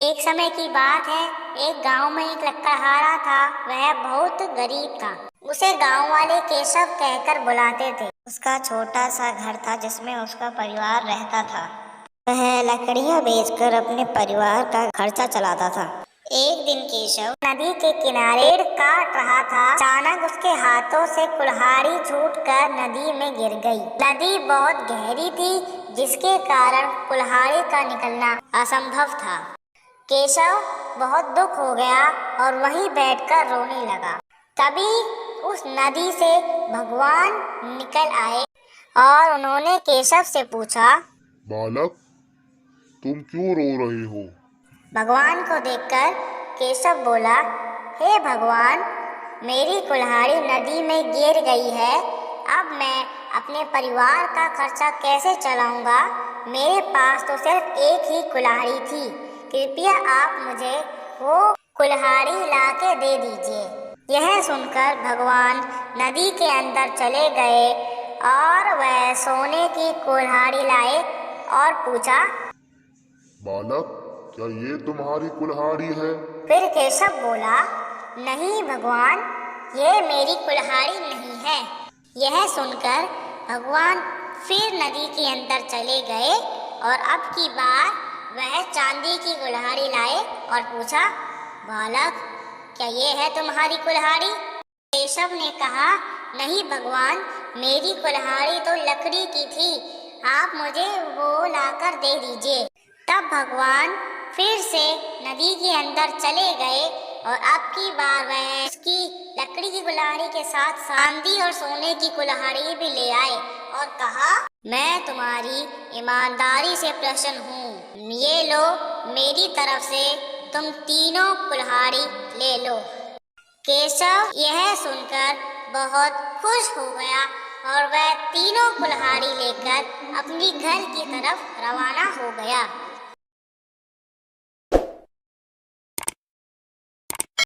एक समय की बात है, एक गांव में एक लकड़हारा था। वह बहुत गरीब था। उसे गांव वाले केशव कहकर बुलाते थे। उसका छोटा सा घर था जिसमें उसका परिवार रहता था। वह लकड़ियां बेचकर अपने परिवार का खर्चा चलाता था। एक दिन केशव नदी के किनारे पेड़ काट रहा था। अचानक उसके हाथों से कुल्हाड़ी छूटकर नदी में गिर गई। नदी बहुत गहरी थी, जिसके कारण कुल्हाड़ी का निकलना असंभव था। केशव बहुत दुख हो गया और वहीं बैठकर रोने लगा। तभी उस नदी से भगवान निकल आए और उन्होंने केशव से पूछा, बालक, तुम क्यों रो रहे हो? भगवान को देखकर केशव बोला, हे भगवान, मेरी कुल्हाड़ी नदी में गिर गई है। अब मैं अपने परिवार का खर्चा कैसे चलाऊंगा? मेरे पास तो सिर्फ एक ही कुल्हाड़ी थी। कृपया आप मुझे वो कुल्हाड़ी लाके दे दीजिए। यह सुनकर भगवान नदी के अंदर चले गए और वह सोने की कुल्हाड़ी लाए और पूछा, बालक, क्या ये तुम्हारी कुल्हाड़ी है? फिर केशव बोला, नहीं भगवान, ये मेरी कुल्हाड़ी नहीं है। यह सुनकर भगवान फिर नदी के अंदर चले गए और अब की बार वह चांदी की कुल्हाड़ी लाए और पूछा, बालक, क्या ये है तुम्हारी कुल्हाड़ी? केशव ने कहा, नहीं भगवान, मेरी कुल्हाड़ी तो लकड़ी की थी। आप मुझे वो लाकर दे दीजिए। तब भगवान फिर से नदी के अंदर चले गए और अब की बार वह उसकी लकड़ी की कुल्हाड़ी के साथ चांदी और सोने की कुल्हाड़ी भी ले आए और कहा, मैं तुम्हारी ईमानदारी से प्रसन्न हूँ। ये लो, मेरी तरफ से तुम तीनों कुल्हाड़ी ले लो। केशव यह सुनकर बहुत खुश हो गया और वह तीनों कुल्हाड़ी लेकर अपनी घर की तरफ रवाना हो गया।